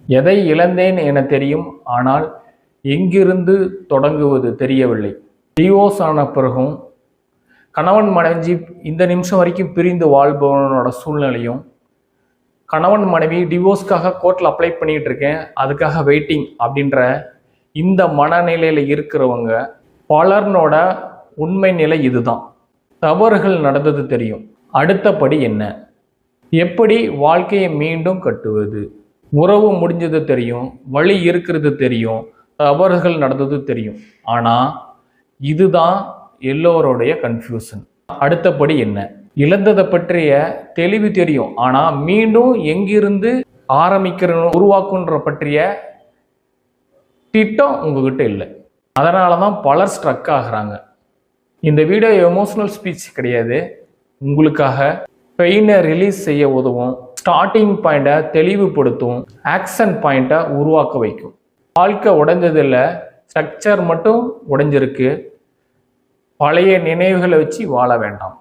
எதை இழந்தேன் என தெரியும், ஆனால் எங்கிருந்து தொடங்குவது தெரியவில்லை. டிவோர்ஸ் ஆன பிறகும் கணவன் மனைவி இந்த நிமிஷம் வரைக்கும் பிரிந்து வாழ்பவனோட சூழ்நிலையும், கணவன் மனைவி டிவோர்ஸ்க்காக கோர்ட்டில் அப்ளை பண்ணிட்டு இருக்கேன், அதுக்காக வெயிட்டிங் அப்படின்ற இந்த மனநிலையில் இருக்கிறவங்க பலர்னோட உண்மை நிலை இதுதான். தவறுகள் நடந்தது தெரியும், அடுத்தபடி என்ன, எப்படி வாழ்க்கையை மீண்டும் கட்டுவது, உறவு முடிஞ்சது தெரியும், வழி இருக்கிறது தெரியும், தவறுகள் நடந்தது தெரியும். ஆனால் இதுதான் எல்லோருடைய கன்ஃபியூஷன். அடுத்தபடி என்ன, இழந்ததை பற்றிய தெளிவு தெரியும், ஆனால் மீண்டும் எங்கிருந்து ஆரம்பிக்கிறோம் உருவாக்குன்ற பற்றிய திட்டம் உங்ககிட்ட இல்லை. அதனால தான் பலர் ஸ்ட்ரக் ஆகுறாங்க. இந்த வீடியோ எமோஷனல் ஸ்பீச் கிடையாது, உங்களுக்காக பெயினை ரிலீஸ் செய்ய உதவும், ஸ்டார்டிங் பாயிண்ட்டை தெளிவுபடுத்தும், ஆக்ஷன் பாயிண்ட்டை உருவாக்க வைக்கும். வாழ்க்கை உடைஞ்சதில்லை, ஸ்ட்ரக்சர் மட்டும் உடைஞ்சிருக்கு. பழைய நினைவுகளை வச்சு வாழ வேண்டாம்.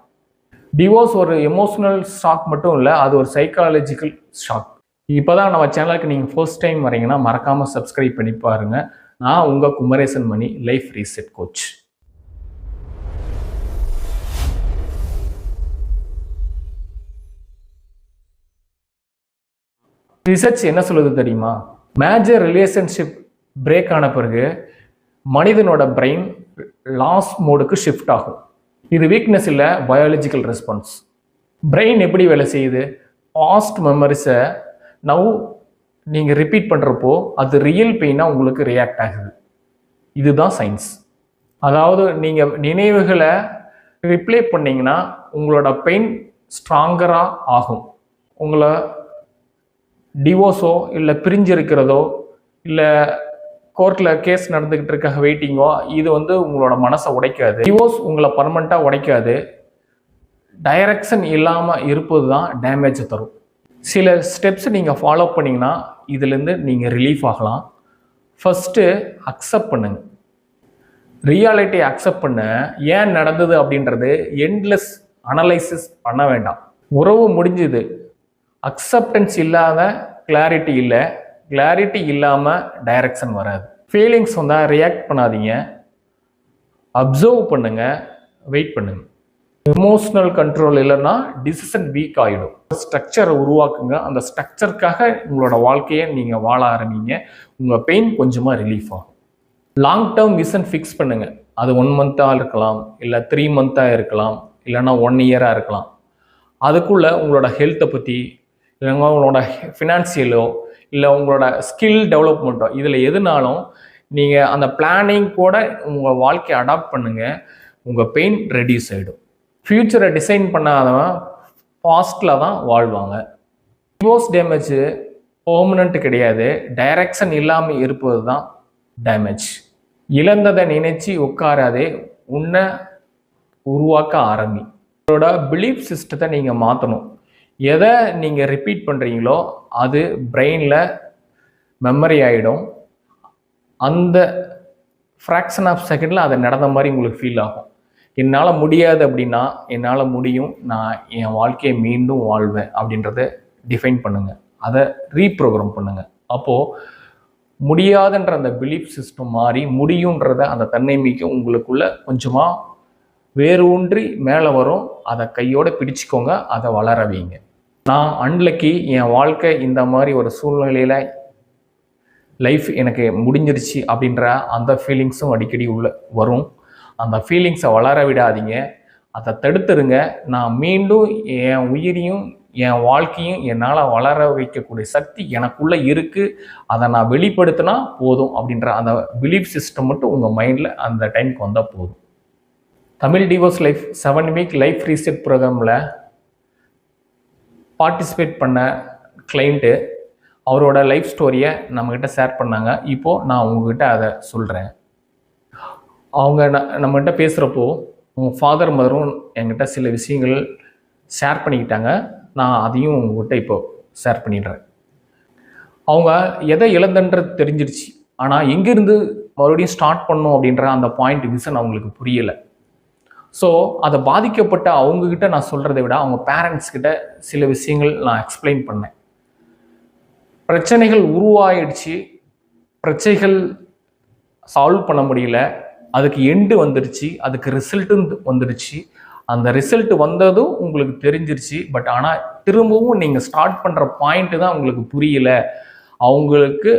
டிவோர்ஸ் ஒரு எமோஷனல் ஷாக் மட்டும் இல்லை, அது ஒரு சைக்காலஜிக்கல் ஷாக். இப்போ தான் நம்ம சேனலுக்கு நீங்கள் ஃபர்ஸ்ட் டைம் வரீங்கன்னா மறக்காமல் சப்ஸ்கிரைப் பண்ணி பாருங்கள். நான் உங்கள் குமரேசன் மணி, லைஃப் ரீசெட் கோச். ரிசர்ச் என்ன சொல்லுது தெரியுமா? மேஜர் ரிலேஷன்ஷிப் பிரேக் ஆன பிறகு மனிதனோட பிரெயின் லாஸ் மோடுக்கு ஷிஃப்ட் ஆகும். இது வீக்னஸ் இல்லை, பயாலஜிக்கல் ரெஸ்பான்ஸ். பிரெயின் எப்படி வேலை செய்யுது? பாஸ்ட் மெமரிஸை நவ் நீங்கள் ரிப்பீட் பண்ணுறப்போ அது ரியல் பெயினாக உங்களுக்கு ரியாக்ட் ஆகுது. இதுதான் சயின்ஸ். அதாவது நீங்கள் நினைவுகளை ரிப்ளே பண்ணிங்கன்னா உங்களோட பெயின் ஸ்ட்ராங்கராக ஆகும். உங்களை டிவோர்ஸோ இல்லை பிரிஞ்சிருக்கிறதோ இல்லை கோர்ட்டில் கேஸ் நடந்துக்கிட்டு இருக்க வெயிட்டிங்கோ இது உங்களோட மனசை உடைக்காது. டிவோர்ஸ் உங்களை பர்மனெண்ட்டாக உடைக்காது. டைரக்ஷன் இல்லாமல் இருப்பது தான் டேமேஜை தரும். சில ஸ்டெப்ஸ் நீங்கள் ஃபாலோ பண்ணிங்கன்னா இதுலேருந்து நீங்கள் ரிலீஃப் ஆகலாம். ஃபஸ்ட்டு அக்செப்ட் பண்ணுங்க. ரியாலிட்டியை அக்செப்ட் பண்ண ஏன் நடந்தது அப்படின்றது எண்ட்லெஸ் அனலைசிஸ் பண்ண வேண்டாம். உறவு முடிஞ்சுது, அக்செப்டன்ஸ் இல்லாத கிளாரிட்டி இல்லை, கிளாரிட்டி இல்லாமல் டைரக்ஷன் வராது. ஃபீலிங்ஸ் வந்தால் ரியாக்ட் பண்ணாதீங்க, அப்சர்வ் பண்ணுங்க, வெயிட் பண்ணுங்க. எமோஷனல் கண்ட்ரோல் இல்லைன்னா டிசிஷன் வீக் ஆகிடும். ஸ்ட்ரக்சரை உருவாக்குங்க. அந்த ஸ்ட்ரக்சருக்காக உங்களோட வாழ்க்கையை நீங்கள் வாழ ஆரம்பிங்க. உங்கள் பெயின் கொஞ்சமாக ரிலீஃப் ஆகும். லாங் டேர்ம் விஷன் ஃபிக்ஸ் பண்ணுங்கள். அது 1 மந்த்தாக இருக்கலாம், இல்லை 3 மந்த்தாக இருக்கலாம், இல்லைன்னா 1 இயராக இருக்கலாம். அதுக்குள்ளே உங்களோட ஹெல்த்தை பற்றி, இல்லைன்னா உங்களோட ஃபினான்சியலோ இல்லை உங்களோட ஸ்கில் டெவலப்மெண்ட்டோ இதில் எதுனாலும் நீங்கள் அந்த பிளானிங் கூட உங்கள் வாழ்க்கையை அடாப்ட் பண்ணுங்கள். உங்கள் பெயின் ரெடியூஸ் ஆகிடும். ஃப்யூச்சரை டிசைன் பண்ணாதவன் பாஸ்டில் தான் வாழ்வாங்க. டிவோர்ஸ் டேமேஜ் பெர்மனண்ட் கிடையாது, டைரக்ஷன் இல்லாமல் இருப்பது தான் டேமேஜ். இழந்ததை நினைச்சு உட்காராதே, உன்னை உருவாக்க ஆரம்பி. உங்களோட பிலீஃப் சிஸ்டத்தை நீங்கள் மாற்றணும். எதை நீங்கள் ரிப்பீட் பண்ணுறீங்களோ அது பிரெயினில் மெமரி ஆகிடும். அந்த ஃப்ராக்ஷன் ஆஃப் செகண்டில் அது நடந்த மாதிரி உங்களுக்கு ஃபீல் ஆகும். என்னால் முடியாது அப்படின்னா என்னால் முடியும், நான் என் வாழ்க்கையை மீண்டும் வாழ்வேன் அப்படின்றத டிஃபைன் பண்ணுங்கள். அதை ரீப்ரோக்ராம் பண்ணுங்கள். அப்போது முடியாதுன்ற அந்த பிலீஃப் சிஸ்டம் மாறி முடியுன்றத அந்த தன்னம்பிக்கை உங்களுக்குள்ள கொஞ்சமாக வேறு ஒன்றி மேலே வரும். அதை கையோடு பிடிச்சிக்கோங்க, அதை வளர வைங்க. நான் அன்லக்கி, என் வாழ்க்கை இந்த மாதிரி ஒரு சூழ்நிலையில் லைஃப் எனக்கு முடிஞ்சிருச்சு அப்படின்ற அந்த ஃபீலிங்ஸும் அடிக்கடி உள்ள வரும். அந்த ஃபீலிங்ஸை வளர விடாதீங்க, அதை தடுத்துருங்க. நான் மீண்டும் என் உயிரையும் என் வாழ்க்கையும் என்னால் வளர வைக்கக்கூடிய சக்தி எனக்குள்ளே இருக்குது, அதை நான் வெளிப்படுத்தினா போதும் அப்படின்ற அந்த பிலீஃப் சிஸ்டம் மட்டும் உங்கள் மைண்டில் அந்த டைமுக்கு வந்தால் போதும். Tamil divorce life 7 week life reset ப்ரோக்ராமில் பார்ட்டிசிபேட் பண்ண கிளைண்ட்டு அவரோட லைஃப் ஸ்டோரியை நம்மக்கிட்ட ஷேர் பண்ணாங்க. இப்போது நான் உங்ககிட்ட அதை சொல்கிறேன். அவங்க நம்மகிட்ட பேசுகிறப்போ உங்கள் ஃபாதர் மதரும் என்கிட்ட சில விஷயங்கள் ஷேர் பண்ணிக்கிட்டாங்க. நான் அதையும் உங்கள்கிட்ட இப்போ ஷேர் பண்ணிடுறேன். அவங்க எதை இழந்தன்றது தெரிஞ்சிருச்சு, ஆனால் எங்கேருந்து மறுபடியும் ஸ்டார்ட் பண்ணணும் அப்படின்ற அந்த பாயிண்ட் விஷன் அவங்களுக்கு புரியலை. ஸோ அதை பாதிக்கப்பட்ட அவங்கக்கிட்ட நான் சொல்கிறத விட அவங்க பேரண்ட்ஸ்கிட்ட சில விஷயங்கள் நான் எக்ஸ்பிளைன் பண்ணேன். பிரச்சனைகள் உருவாயிடுச்சு, பிரச்சனைகள் சால்வ் பண்ண முடியல, அதுக்கு எண்டு வந்துடுச்சு, அதுக்கு ரிசல்ட்டும் வந்துடுச்சு. அந்த ரிசல்ட் வந்ததும் உங்களுக்கு தெரிஞ்சிருச்சு. பட் ஆனால் திரும்பவும் நீங்கள் ஸ்டார்ட் பண்ணுற பாயிண்ட்டு தான் உங்களுக்கு புரியல. அவங்களுக்கு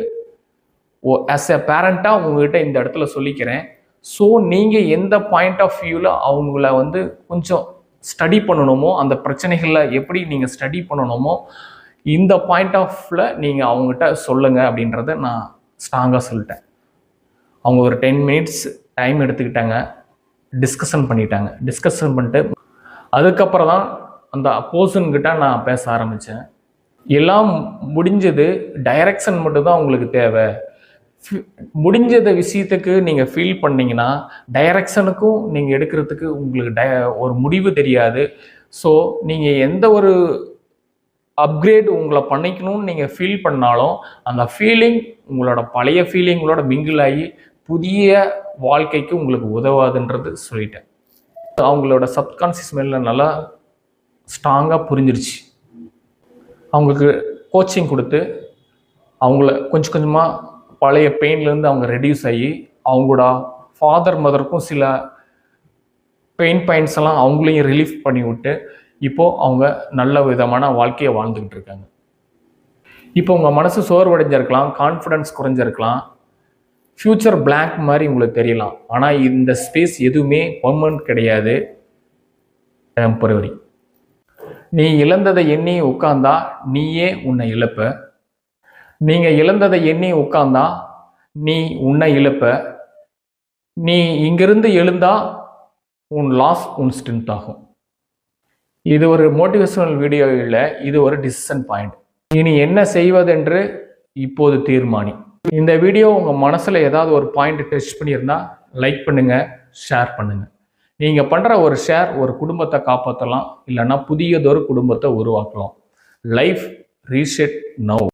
ஆஸ் எ பேரண்ட்டாக உங்ககிட்ட இந்த இடத்துல சொல்லிக்கிறேன். ஸோ நீங்கள் எந்த பாயிண்ட் ஆஃப் வியூவில் அவங்கள வந்து கொஞ்சம் ஸ்டடி பண்ணணுமோ, அந்த பிரச்சனைகளில் எப்படி நீங்கள் ஸ்டடி பண்ணணுமோ, இந்த பாயிண்ட் ஆஃப்ல நீங்கள் அவங்ககிட்ட சொல்லுங்கள் அப்படின்றத நான் ஸ்ட்ராங்காக சொல்லிட்டேன். அவங்க ஒரு 10 மினிட்ஸ் டைம் எடுத்துக்கிட்டாங்க, டிஸ்கஷன் பண்ணிட்டு அதுக்கப்புறம் தான் அந்த அப்போசன்கிட்ட நான் பேச ஆரம்பித்தேன். எல்லாம் முடிஞ்சது, டைரக்ஷன் மட்டும்தான் உங்களுக்கு தேவை. முடிஞ்சத விஷயத்துக்கு நீங்கள் ஃபீல் பண்ணிங்கன்னா டைரக்ஷனுக்கும் நீங்கள் எடுக்கிறதுக்கு உங்களுக்கு ஒரு முடிவு தெரியாது. ஸோ நீங்கள் எந்த ஒரு அப்கிரேட் உங்களை பண்ணிக்கணும்னு நீங்கள் ஃபீல் பண்ணாலும் அந்த ஃபீலிங் உங்களோட பழைய ஃபீலிங்களோட மிங்கிள் ஆகி புதிய வாழ்க்கைக்கு உங்களுக்கு உதவாதுன்றது சொல்லிட்டேன். அவங்களோட சப்கான்சியஸ் மைண்டில் நல்லா ஸ்ட்ராங்காக புரிஞ்சிருச்சு. அவங்களுக்கு கோச்சிங் கொடுத்து அவங்கள கொஞ்சம் கொஞ்சமாக பழைய பெயின்லேருந்து அவங்க ரெடியூஸ் ஆகி அவங்களோட ஃபாதர் மதருக்கும் சில பெயின் பாயிண்ட்ஸ் எல்லாம் அவங்களையும் ரிலீஃப் பண்ணி விட்டு இப்போது அவங்க நல்ல விதமான வாழ்க்கையை வாழ்ந்துக்கிட்டு இருக்காங்க. இப்போ உங்கள் மனசு சோர்வடைஞ்சிருக்கலாம், கான்ஃபிடன்ஸ் குறைஞ்சிருக்கலாம், ஃப்யூச்சர் பிளாங்க் மாதிரி உங்களுக்கு தெரியலாம். ஆனால் இந்த ஸ்பேஸ் எதுவுமே பெர்மனன்ட் கிடையாது, டெம்பரரி. நீ இழந்ததை எண்ணி உட்கார்ந்தா நீயே உன்னை இழப்ப, நீங்கள் இழந்ததை எண்ணி உட்கார்ந்தா நீ உன்னை இழப்ப, நீ இங்கிருந்து எழுந்தா உன் லாஸ் உன் ஸ்ட்ரென்த் ஆகும். இது ஒரு மோட்டிவேஷனல் வீடியோ இல்லை, இது ஒரு டிசிஷன் பாயிண்ட். இனி என்ன செய்வதென்று இப்போது தீர்மானி. இந்த வீடியோ உங்கள் மனசில் ஏதாவது ஒரு பாயிண்ட் டச் பண்ணியிருந்தா லைக் பண்ணுங்கள், ஷேர் பண்ணுங்கள். நீங்கள் பண்ணுற ஒரு ஷேர் ஒரு குடும்பத்தை காப்பாற்றலாம், இல்லைன்னா புதியதொரு குடும்பத்தை உருவாக்கலாம். Life reset now.